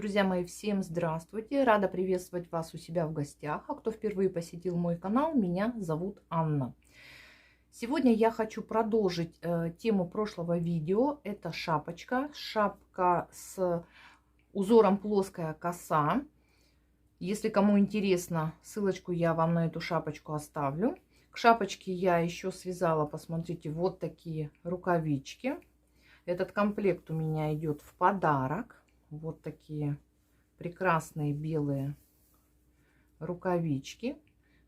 Друзья мои, всем здравствуйте! Рада приветствовать вас у себя в гостях. А кто впервые посетил мой канал, меня зовут Анна. Сегодня я хочу продолжить тему прошлого видео. Это шапочка. Шапка с узором плоская коса. Если кому интересно, ссылочку я вам на эту шапочку оставлю. К шапочке я еще связала, посмотрите, вот такие рукавички. Этот комплект у меня идет в подарок. Вот такие прекрасные белые рукавички.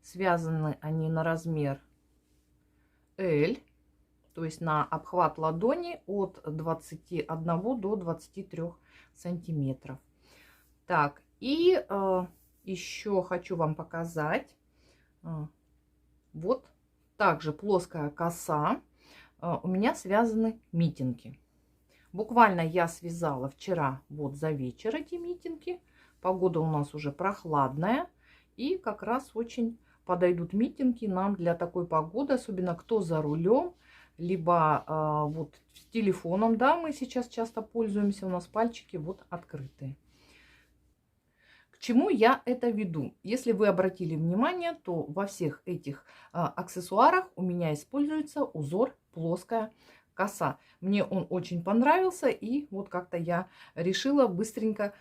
Связаны они на размер L, то есть на обхват ладони от 21 до 23 сантиметров. Так, и еще хочу вам показать. Вот также плоская коса. У меня связаны митинги. Буквально я связала вчера вот за вечер эти митинги. Погода у нас уже прохладная. И как раз очень подойдут митинги нам для такой погоды. Особенно кто за рулем, либо вот с телефоном. Да, мы сейчас часто пользуемся. У нас пальчики вот открытые. К чему я это веду? Если вы обратили внимание, то во всех этих аксессуарах у меня используется узор плоская коса. Мне он очень понравился, и вот как-то я решила быстренько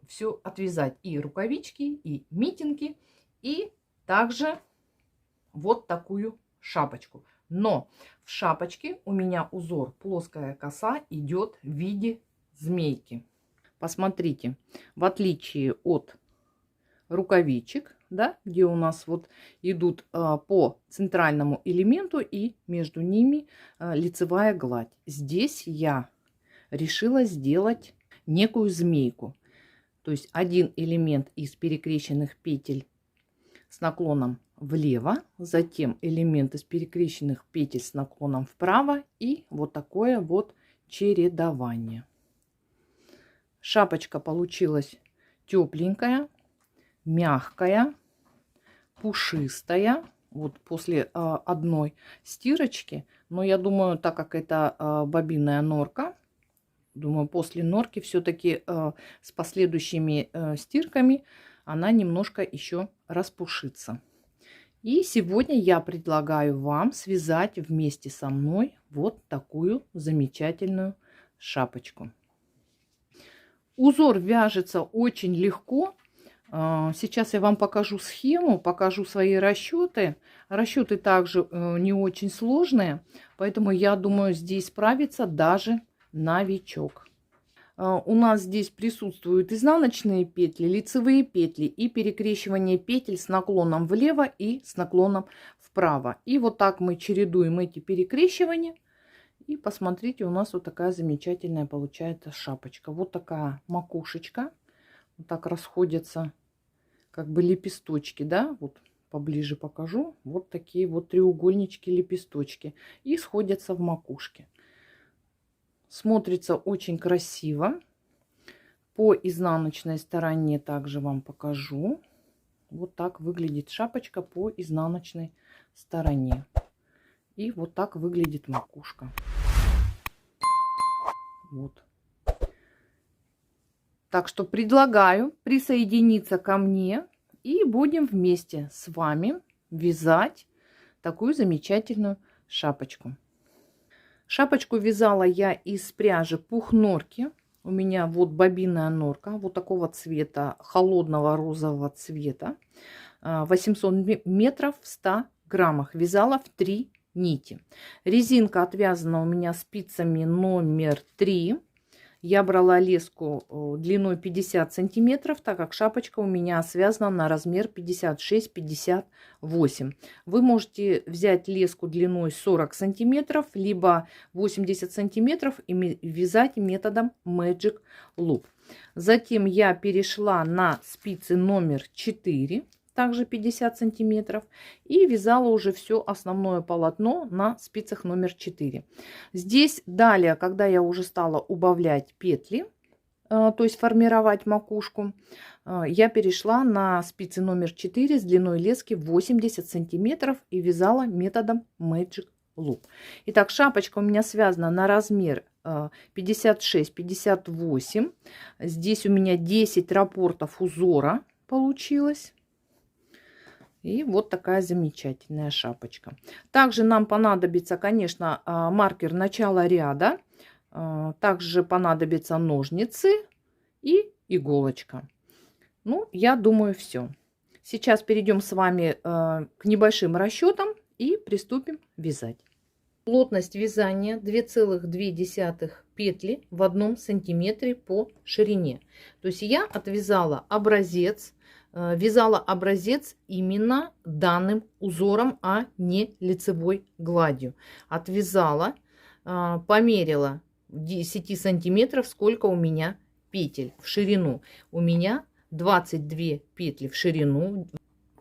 все отвязать. И рукавички, и митинги, и также вот такую шапочку. Но в шапочке у меня узор плоская коса идет в виде змейки. Посмотрите, в отличие от рукавичек, да, где у нас вот идут по центральному элементу и между ними лицевая гладь. Здесь я решила сделать некую змейку. То есть один элемент из перекрещенных петель с наклоном влево, затем элемент из перекрещенных петель с наклоном вправо и вот такое вот чередование. Шапочка получилась тепленькая, мягкая, пушистая. Вот после одной стирочки, но я думаю, так как это бобинная норка, думаю, после норки все-таки с последующими стирками она немножко еще распушится. И сегодня я предлагаю вам связать вместе со мной вот такую замечательную шапочку. Узор вяжется очень легко. Сейчас я вам покажу схему, покажу свои расчеты. Расчеты также не очень сложные, поэтому я думаю, здесь справится даже новичок. У нас здесь присутствуют изнаночные петли, лицевые петли и перекрещивание петель с наклоном влево и с наклоном вправо. И вот так мы чередуем эти перекрещивания. И посмотрите, у нас вот такая замечательная получается шапочка. Вот такая макушечка. Вот так расходятся как бы лепесточки, да, вот поближе покажу. Вот такие вот треугольнички, лепесточки. И сходятся в макушке. Смотрится очень красиво. По изнаночной стороне также вам покажу. Вот так выглядит шапочка по изнаночной стороне. И вот так выглядит макушка. Вот. Так что предлагаю присоединиться ко мне и будем вместе с вами вязать такую замечательную шапочку. Шапочку вязала я из пряжи пух норки. У меня вот бобинная норка вот такого цвета, холодного розового цвета. 800 метров в 100 граммах. Вязала в 3 нити. Резинка отвязана у меня спицами номер 3. Я брала леску длиной 50 сантиметров, так как шапочка у меня связана на размер 56-58. Вы можете взять леску длиной 40 сантиметров, либо 80 сантиметров и вязать методом Magic Loop. Затем я перешла на спицы номер 4. Также 50 сантиметров, и вязала уже все основное полотно на спицах номер 4. Здесь далее, когда я уже стала убавлять петли, то есть формировать макушку, я перешла на спицы номер 4 с длиной лески 80 сантиметров и вязала методом Magic Loop. Итак, шапочка у меня связана на размер 56, 58. Здесь у меня 10 раппортов узора получилось. И вот такая замечательная шапочка. Также нам понадобится, конечно, маркер начала ряда. Также понадобятся ножницы и иголочка. Ну, я думаю, все. Сейчас перейдем с вами к небольшим расчетам и приступим вязать. Плотность вязания 2,2 петли в 1 сантиметре по ширине. То есть я отвязала образец, вязала образец именно данным узором, а не лицевой гладью. Отвязала, померила 10 сантиметров, сколько у меня петель в ширину. У меня 22 петли в ширину,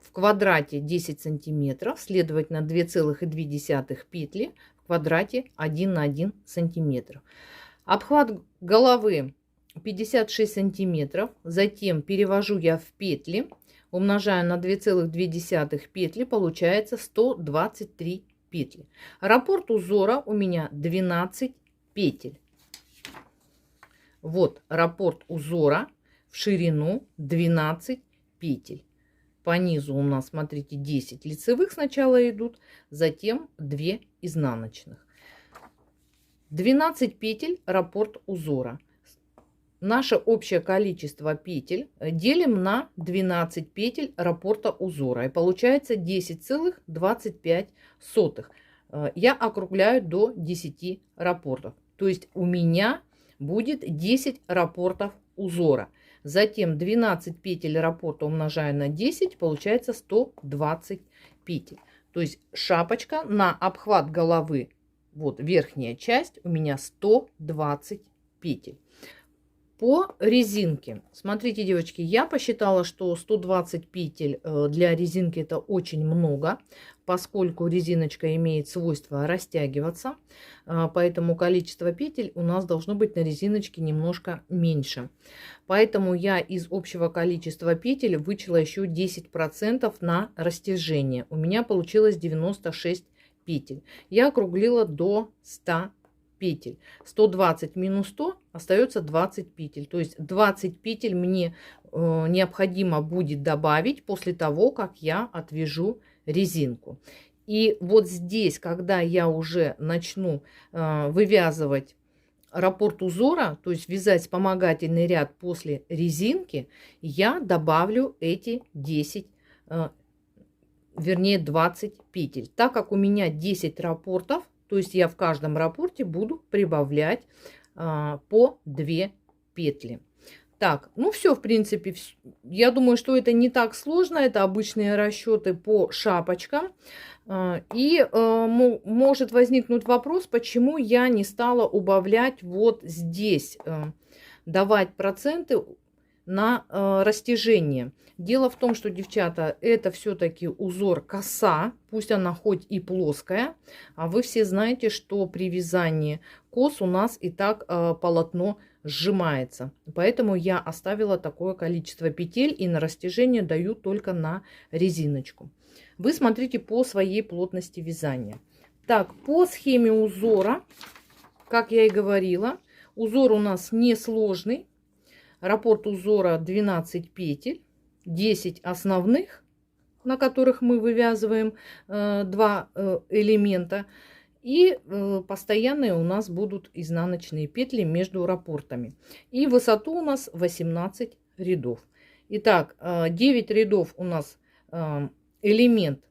в квадрате 10 сантиметров, следовательно 2,2 петли в квадрате 1 на 1 сантиметр. Обхват головы 56 сантиметров, затем перевожу я в петли, умножаю на 2,2 петли, получается 123 петли. Раппорт узора у меня 12 петель. Вот раппорт узора в ширину 12 петель. По низу у нас, смотрите, 10 лицевых сначала идут, затем 2 изнаночных. 12 петель раппорт узора. Наше общее количество петель делим на 12 петель раппорта узора. И получается 10,25. Я округляю до 10 раппортов. То есть у меня будет 10 раппортов узора. Затем 12 петель раппорта умножаю на 10, получается 120 петель. То есть шапочка на обхват головы, вот верхняя часть, у меня 120 петель. По резинке, смотрите, девочки, я посчитала, что 120 петель для резинки это очень много, поскольку резиночка имеет свойство растягиваться, поэтому количество петель у нас должно быть на резиночке немножко меньше. Поэтому я из общего количества петель вычла еще 10% на растяжение. У меня получилось 96 петель. Я округлила до 100 петель. 120 минус 100 остается 20 петель. То есть 20 петель мне необходимо будет добавить после того, как я отвяжу резинку. И вот здесь, когда я уже начну вывязывать раппорт узора, то есть вязать вспомогательный ряд после резинки, я добавлю эти 20 петель. Так как у меня 10 раппортов, то есть я в каждом раппорте буду прибавлять по 2 петли. Так, ну все, в принципе, я думаю, что это не так сложно. Это обычные расчеты по шапочкам. И может возникнуть вопрос, почему я не стала убавлять вот здесь, давать проценты на растяжение. Дело в том, что, девчата, это все-таки узор коса, пусть она хоть и плоская, а вы все знаете, что при вязании кос у нас и так полотно сжимается. Поэтому я оставила такое количество петель и на растяжение даю только на резиночку. Вы смотрите по своей плотности вязания. Так, по схеме узора, как я и говорила, узор у нас несложный. Раппорт узора 12 петель, 10 основных, на которых мы вывязываем 2 элемента. И постоянные у нас будут изнаночные петли между раппортами. И высоту у нас 18 рядов. Итак, 9 рядов у нас элемент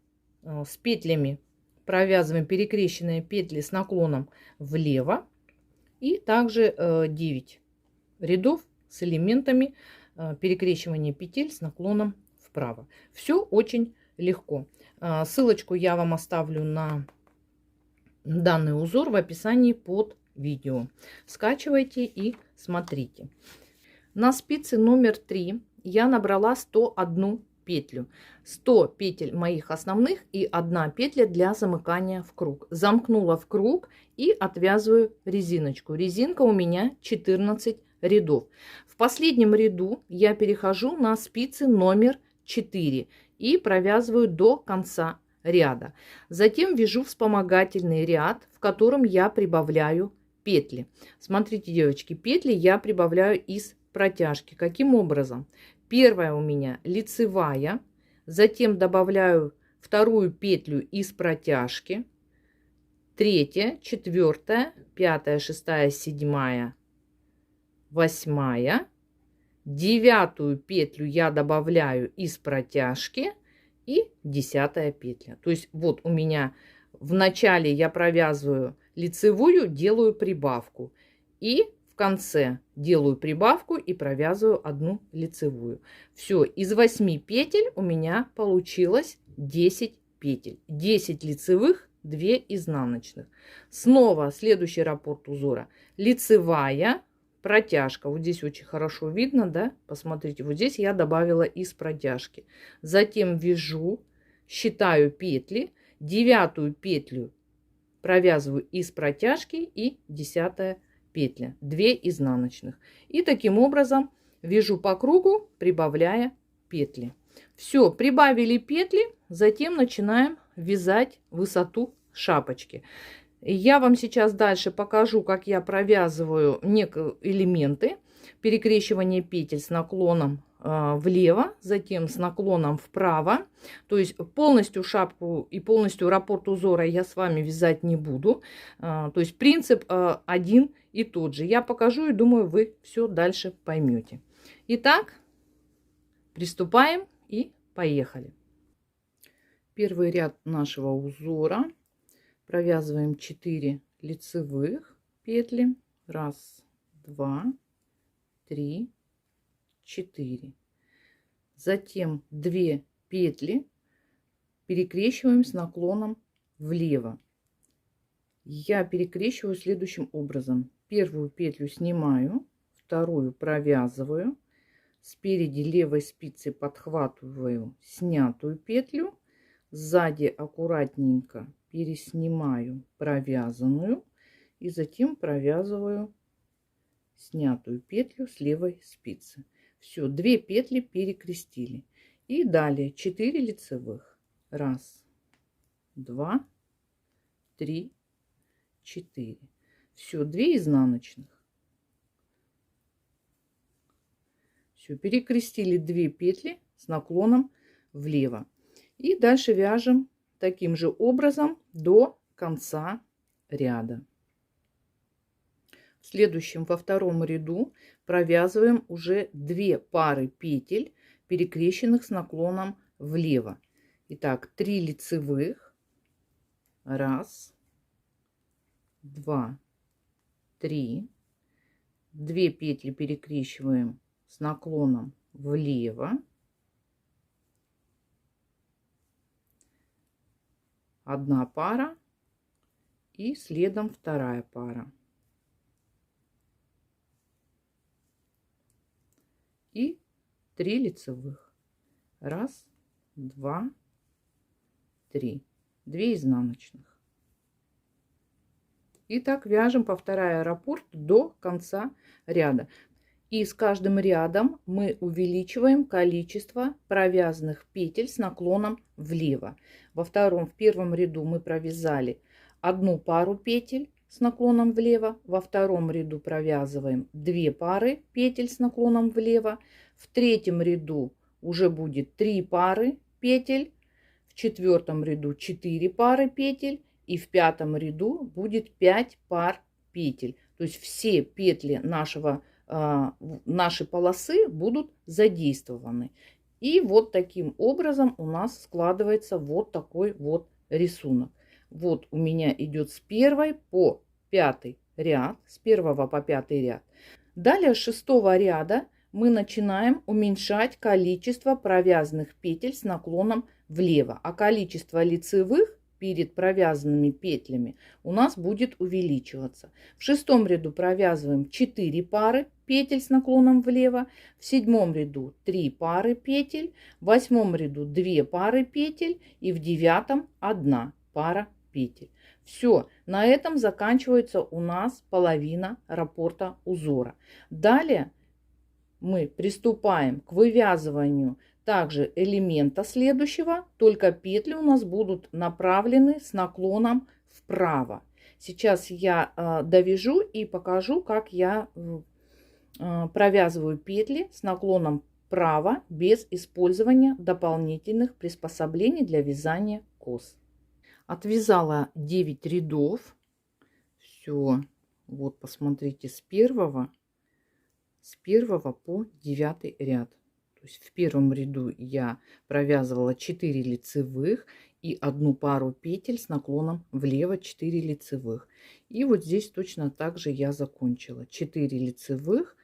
с петлями. Провязываем перекрещенные петли с наклоном влево. И также 9 рядов с элементами перекрещивания петель с наклоном вправо. Все очень легко. Ссылочку я вам оставлю на данный узор в описании под видео. Скачивайте и смотрите. На спице номер 3 я набрала 101 петлю. 100 петель моих основных и 1 петля для замыкания в круг. Замкнула в круг и отвязываю резиночку. Резинка у меня 14 рядов. В последнем ряду я перехожу на спицы номер 4 и провязываю до конца ряда. Затем вяжу вспомогательный ряд, в котором я прибавляю петли. Смотрите, девочки, петли я прибавляю из протяжки. Каким образом? Первая у меня лицевая, затем добавляю вторую петлю из протяжки, третья, четвертая, пятая, шестая, седьмая, восьмая, девятую петлю я добавляю из протяжки и 10 петля. То есть вот у меня в начале я провязываю лицевую, делаю прибавку, и в конце делаю прибавку и провязываю одну лицевую. Все, из 8 петель у меня получилось 10 петель. 10 лицевых, 2 изнаночных. Снова следующий раппорт узора. Лицевая, протяжка. Вот здесь очень хорошо видно, да? Посмотрите, вот здесь я добавила из протяжки. Затем вяжу, считаю петли, 9 петлю провязываю из протяжки и 10 петля, 2 изнаночных. И таким образом вяжу по кругу, прибавляя петли. Все, прибавили петли, затем начинаем вязать высоту шапочки. Я вам сейчас дальше покажу, как я провязываю элементы. Перекрещивание петель с наклоном влево, затем с наклоном вправо. То есть полностью шапку и полностью раппорт узора я с вами вязать не буду. То есть принцип один и тот же. Я покажу и думаю, вы все дальше поймете. Итак, приступаем и поехали. Первый ряд нашего узора. Провязываем 4 лицевых петли. 1, 2, 3, 4. Затем 2 петли перекрещиваем с наклоном влево. Я перекрещиваю следующим образом. Первую петлю снимаю, вторую провязываю. Спереди левой спицей подхватываю снятую петлю. Сзади аккуратненько переснимаю провязанную. И затем провязываю снятую петлю с левой спицы. Все, 2 петли перекрестили. И далее 4 лицевых. 1, 2, 3, 4. Все, 2 изнаночных. Все, перекрестили 2 петли с наклоном влево. И дальше вяжем таким же образом до конца ряда. В следующем, во втором ряду, провязываем уже 2 пары петель, перекрещенных с наклоном влево. Итак, 3 лицевых. 1, 2, 3. 2 петли перекрещиваем с наклоном влево. 1 пара и следом 2 пара. И 3 лицевых. 1, 2, 3. 2 изнаночных. И так вяжем, повторяя раппорт до конца ряда. И с каждым рядом мы увеличиваем количество провязанных петель с наклоном влево. В первом ряду мы провязали 1 пару петель с наклоном влево. Во втором ряду провязываем 2 пары петель с наклоном влево. В третьем ряду уже будет 3 пары петель. В четвертом ряду 4 пары петель. И в пятом ряду будет 5 пар петель. То есть все петли нашей полосы будут задействованы. И вот таким образом у нас складывается вот такой вот рисунок. Вот у меня идет с 1 по 5 ряд, с 1 по 5 ряд. Далее с 6 ряда мы начинаем уменьшать количество провязанных петель с наклоном влево, а количество лицевых перед провязанными петлями у нас будет увеличиваться. В 6 ряду провязываем 4 пары петель с наклоном влево, в 7 ряду 3 пары петель, в 8 ряду 2 пары петель и в 9 1 пара петель. Все, на этом заканчивается у нас половина раппорта узора. Далее мы приступаем к вывязыванию также элемента следующего, только петли у нас будут направлены с наклоном вправо. Сейчас я довяжу и покажу, как я провязываю петли с наклоном вправо без использования дополнительных приспособлений для вязания кос. Отвязала 9 рядов. Все. Вот посмотрите, с первого по 9 ряд. То есть в первом ряду я провязывала 4 лицевых и одну пару петель с наклоном влево, 4 лицевых. И вот здесь точно так же я закончила. 4 лицевых,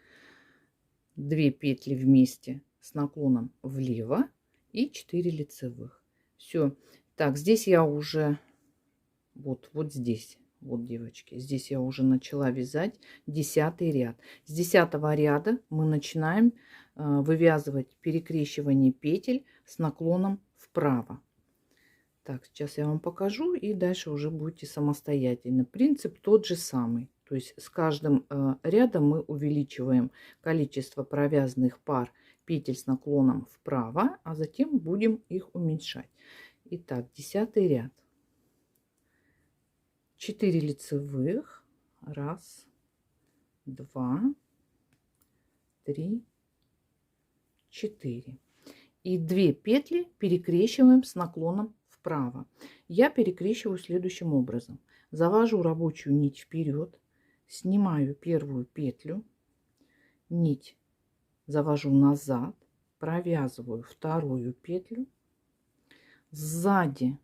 2 петли вместе с наклоном влево и 4 лицевых. Все. Так, здесь я уже вот здесь. Вот, девочки, здесь я уже начала вязать 10 ряд. С 10 ряда мы начинаем вывязывать перекрещивание петель с наклоном вправо. Так, сейчас я вам покажу, и дальше уже будете самостоятельно. Принцип тот же самый. То есть с каждым рядом мы увеличиваем количество провязанных пар петель с наклоном вправо, а затем будем их уменьшать. Итак, 10 ряд. 4 лицевых, 1, 2, 3, 4. И 2 петли перекрещиваем с наклоном вправо. Я перекрещиваю следующим образом. Завожу рабочую нить вперед, снимаю первую петлю, нить завожу назад, провязываю вторую петлю, сзади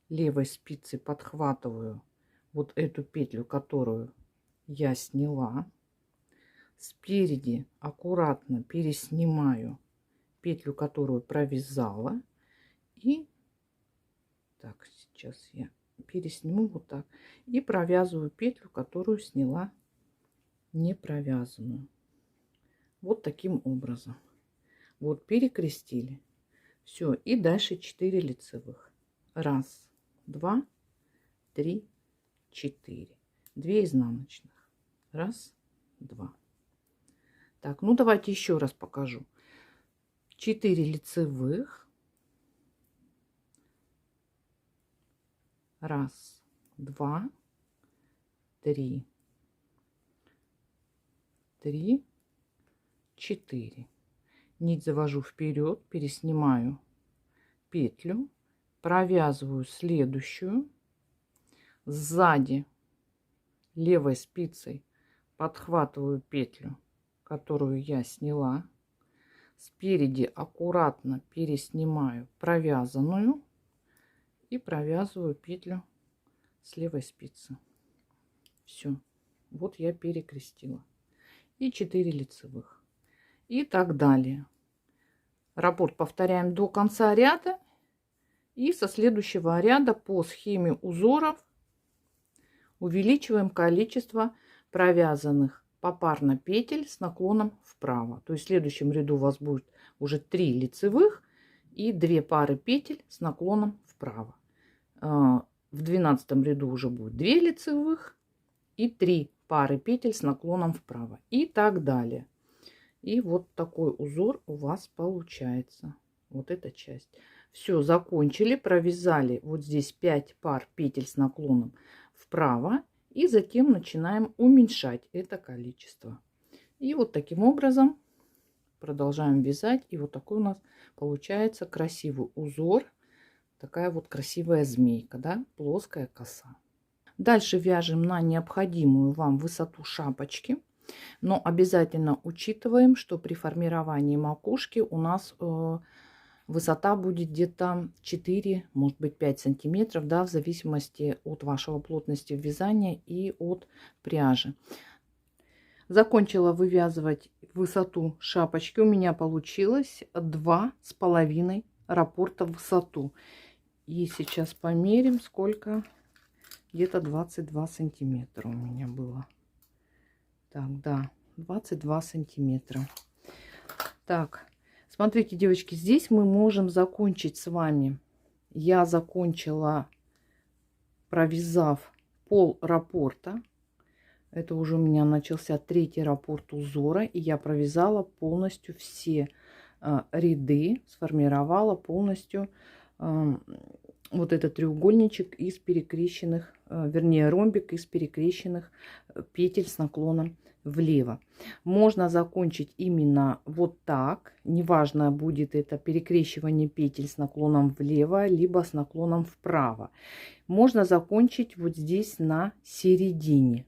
левой спицей подхватываю вот эту петлю, которую я сняла. Спереди аккуратно переснимаю петлю, которую провязала. И так, сейчас я пересниму вот так. И провязываю петлю, которую сняла не провязанную. Вот таким образом. Вот перекрестили. Все. И дальше 4 лицевых. 1, 2, 3, 4. 2 изнаночных. 1, 2. Так, ну давайте еще раз покажу. 4 лицевых. 1, 2, 3, 3, 4. Нить завожу вперед, переснимаю петлю, провязываю следующую, сзади левой спицей подхватываю петлю, которую я сняла, спереди аккуратно переснимаю провязанную и провязываю петлю с левой спицы. Все, вот я перекрестила. И 4 лицевых. И так далее. Раппорт повторяем до конца ряда. И со следующего ряда по схеме узоров увеличиваем количество провязанных попарно петель с наклоном вправо. То есть в следующем ряду у вас будет уже 3 лицевых и 2 пары петель с наклоном вправо. В 12 ряду уже будет 2 лицевых и 3 пары петель с наклоном вправо. И так далее. И вот такой узор у вас получается. Вот эта часть. Все, закончили, провязали вот здесь 5 пар петель с наклоном вправо. И затем начинаем уменьшать это количество. И вот таким образом продолжаем вязать. И вот такой у нас получается красивый узор. Такая вот красивая змейка, да, плоская коса. Дальше вяжем на необходимую вам высоту шапочки. Но обязательно учитываем, что при формировании макушки у нас высота будет где-то 4, может быть 5 сантиметров, да, в зависимости от вашего плотности вязания и от пряжи. Закончила вывязывать высоту шапочки. У меня получилось 2,5 раппорта в высоту. И сейчас померим, сколько. Где-то 22 сантиметра у меня было. Так, да, 22 сантиметра. Так, смотрите, девочки, здесь мы можем закончить с вами. Я закончила, провязав пол раппорта. Это уже у меня начался 3-й раппорт узора. И я провязала полностью все ряды, сформировала полностью вот этот треугольничек из перекрещенных, вернее ромбик из перекрещенных петель с наклоном влево. Можно закончить именно вот так, неважно, будет это перекрещивание петель с наклоном влево, либо с наклоном вправо. Можно закончить вот здесь на середине.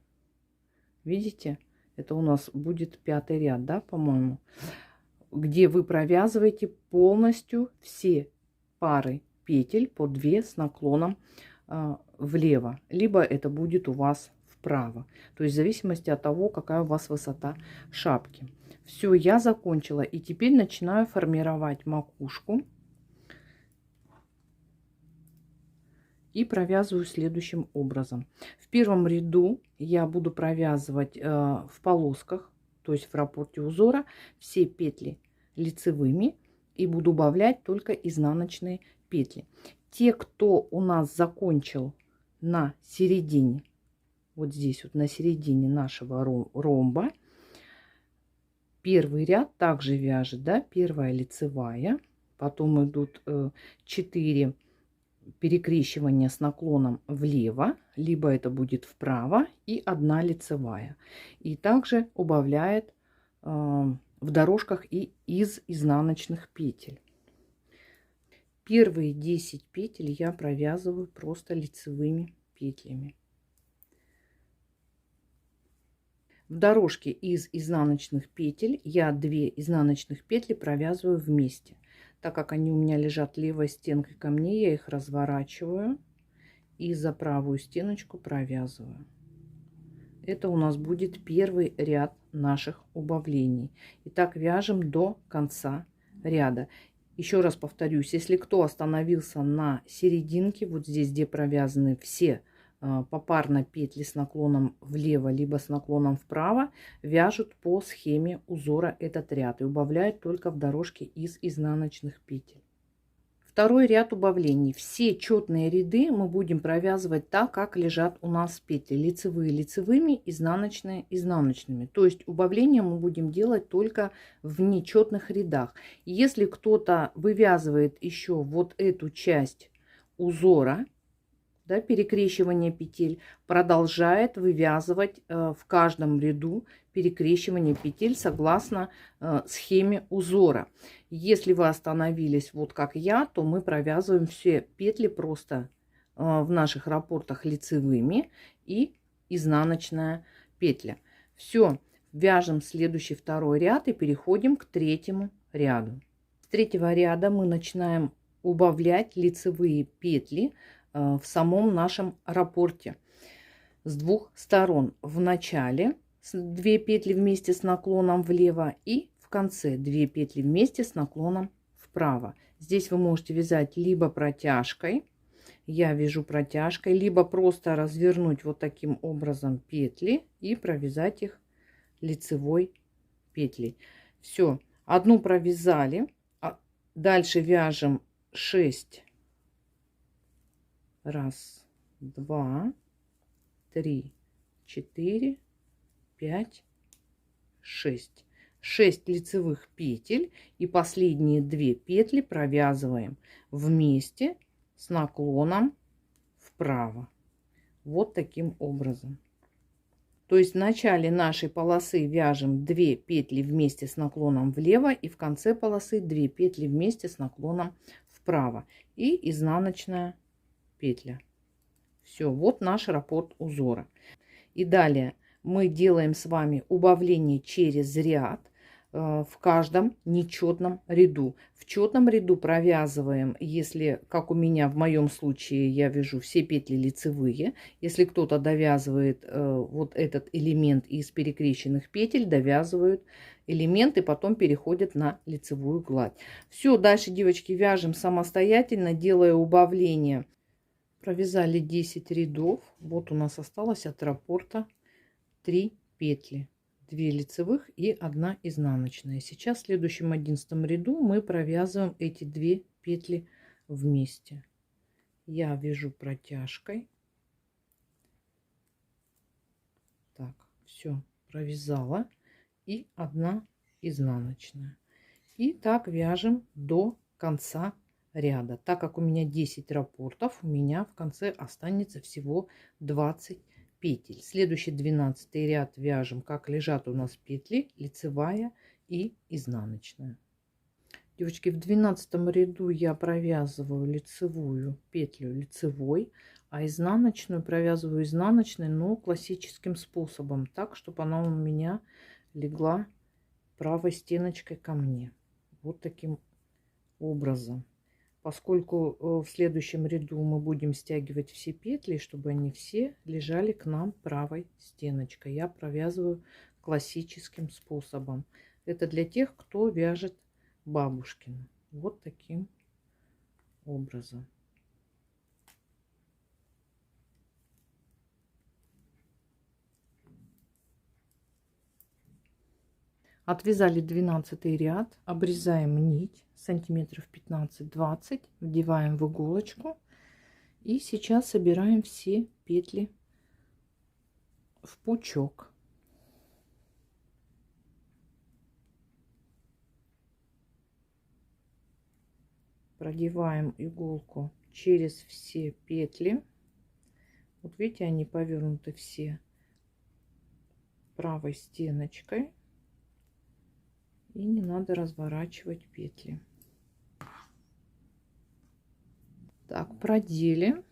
Видите, это у нас будет 5-й ряд, да, по-моему, где вы провязываете полностью все пары петель по 2 с наклоном влево, либо это будет у вас вправо, то есть в зависимости от того, какая у вас высота шапки. Все, я закончила, и теперь начинаю формировать макушку и провязываю следующим образом. В первом ряду я буду провязывать в полосках, то есть в раппорте узора, все петли лицевыми и буду убавлять только изнаночные петли. Те, кто у нас закончил на середине, вот здесь вот на середине нашего ромба, первый ряд также вяжет, да, первая лицевая, потом идут 4 перекрещивания с наклоном влево, либо это будет вправо, и 1 лицевая. И также убавляет в дорожках и из изнаночных петель. Первые 10 петель я провязываю просто лицевыми петлями. В дорожке из изнаночных петель я 2 изнаночных петли провязываю вместе. Так как они у меня лежат левой стенкой ко мне, я их разворачиваю и за правую стеночку провязываю. Это у нас будет первый ряд наших убавлений. И так вяжем до конца ряда. Еще раз повторюсь, если кто остановился на серединке, вот здесь, где провязаны все попарно петли с наклоном влево, либо с наклоном вправо, вяжут по схеме узора этот ряд и убавляют только в дорожке из изнаночных петель. Второй ряд убавлений. Все четные ряды мы будем провязывать так, как лежат у нас петли. Лицевые лицевыми, изнаночные изнаночными. То есть убавления мы будем делать только в нечетных рядах. Если кто-то вывязывает еще вот эту часть узора, да, перекрещивание петель, продолжает вывязывать в каждом ряду перекрещивание петель согласно схеме узора. Если вы остановились вот как я, то мы провязываем все петли просто в наших раппортах лицевыми и изнаночная петля. Все, вяжем следующий второй ряд и переходим к третьему ряду. С третьего ряда мы начинаем убавлять лицевые петли в самом нашем раппорте с двух сторон. В начале 2 петли вместе с наклоном влево и в конце 2 петли вместе с наклоном вправо. Здесь вы можете вязать либо протяжкой, я вяжу протяжкой, либо просто развернуть вот таким образом петли и провязать их лицевой петлей. Все, одну провязали, дальше вяжем 6. Раз, 2, 3, 4, 5, 6. 6 лицевых петель и последние 2 петли провязываем вместе с наклоном вправо. Вот таким образом. То есть в начале нашей полосы вяжем 2 петли вместе с наклоном влево и в конце полосы 2 петли вместе с наклоном вправо и изнаночная петля. Все, вот наш раппорт узора. И далее мы делаем с вами убавление через ряд в каждом нечетном ряду. В четном ряду провязываем, если, как у меня в моем случае, я вяжу все петли лицевые. Если кто-то довязывает вот этот элемент из перекрещенных петель, довязывают элемент и потом переходят на лицевую гладь. Все, дальше, девочки, вяжем самостоятельно, делая убавление. Провязали 10 рядов. Вот у нас осталось от раппорта 3 петли. 2 лицевых и 1 изнаночная. Сейчас в следующем 11 ряду мы провязываем эти 2 петли вместе. Я вяжу протяжкой. Так, все, провязала. И 1 изнаночная. И так вяжем до конца ряда. Так как у меня 10 раппортов, у меня в конце останется всего 20 петель. Следующий 12 ряд вяжем, как лежат у нас петли, лицевая и изнаночная. Девочки, в 12 ряду я провязываю лицевую петлю лицевой, а изнаночную провязываю изнаночной, но классическим способом, так, чтобы она у меня легла правой стеночкой ко мне. Вот таким образом. Поскольку в следующем ряду мы будем стягивать все петли, чтобы они все лежали к нам правой стеночкой, я провязываю классическим способом. Это для тех, кто вяжет бабушкин. Вот таким образом. Отвязали 12 ряд, обрезаем нить сантиметров 15-20, вдеваем в иголочку и сейчас собираем все петли в пучок. Продеваем иголку через все петли. Вот видите, они повернуты все правой стеночкой. И не надо разворачивать петли. Так, продели.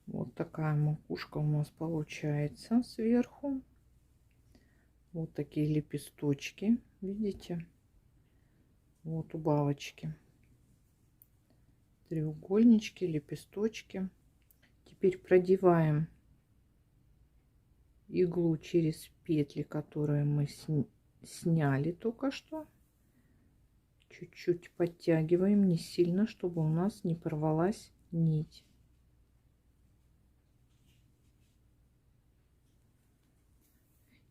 Вот такая макушка у нас получается сверху. Вот такие лепесточки, видите? Вот у бабочки. Треугольнички, лепесточки. Теперь продеваем иглу через петли, которые мы сняли только что. Чуть-чуть подтягиваем, не сильно, чтобы у нас не порвалась нить.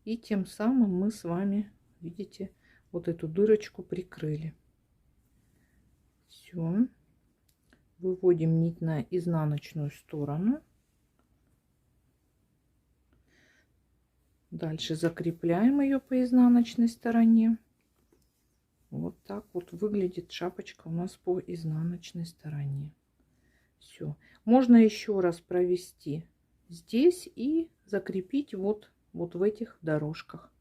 И тем самым мы с вами, видите, вот эту дырочку прикрыли. Все. Выводим нить на изнаночную сторону. Дальше закрепляем ее по изнаночной стороне. Вот так вот выглядит шапочка у нас по изнаночной стороне. Все. Можно еще раз провести здесь и закрепить вот в этих дорожках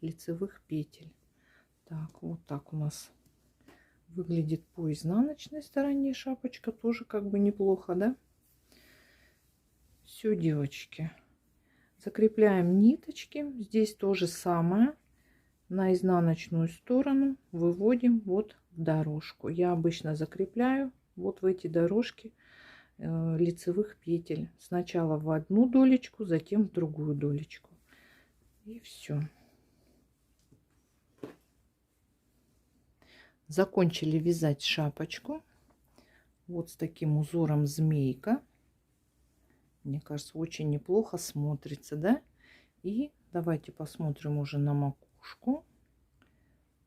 лицевых петель. Так, вот так у нас выглядит по изнаночной стороне шапочка. Тоже как бы неплохо, да? Все, девочки. Закрепляем ниточки. Здесь то же самое. На изнаночную сторону выводим вот в дорожку. Я обычно закрепляю вот в эти дорожки лицевых петель. Сначала в одну долечку, затем в другую долечку. И все. Закончили вязать шапочку. Вот с таким узором змейка. Мне кажется, очень неплохо смотрится, да? И давайте посмотрим уже на макушку.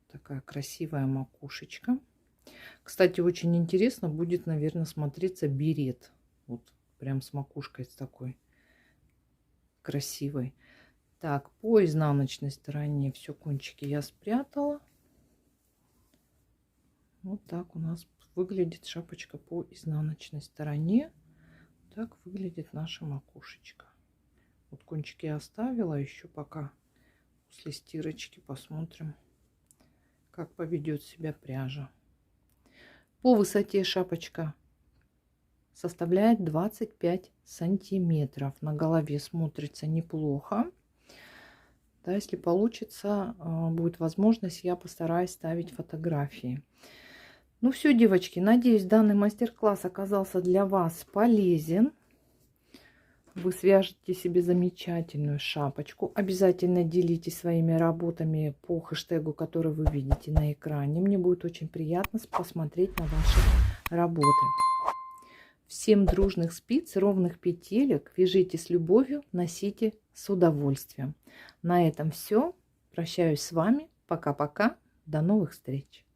Такая красивая макушечка. Кстати, очень интересно будет, наверное, смотреться берет. Вот прям с макушкой с такой красивой. Так, по изнаночной стороне все кончики я спрятала. Вот так у нас выглядит шапочка по изнаночной стороне. Так выглядит наша макушечка. Вот кончики я оставила еще пока. После стирочки посмотрим, как поведет себя пряжа. По высоте шапочка составляет 25 сантиметров. На голове смотрится неплохо. Да, если получится, будет возможность, я постараюсь ставить фотографии. Ну все, девочки, надеюсь, данный мастер-класс оказался для вас полезен. Вы свяжете себе замечательную шапочку. Обязательно делитесь своими работами по хэштегу, который вы видите на экране. Мне будет очень приятно посмотреть на ваши работы. Всем дружных спиц, ровных петелек. Вяжите с любовью, носите с удовольствием. На этом все. Прощаюсь с вами. Пока-пока. До новых встреч.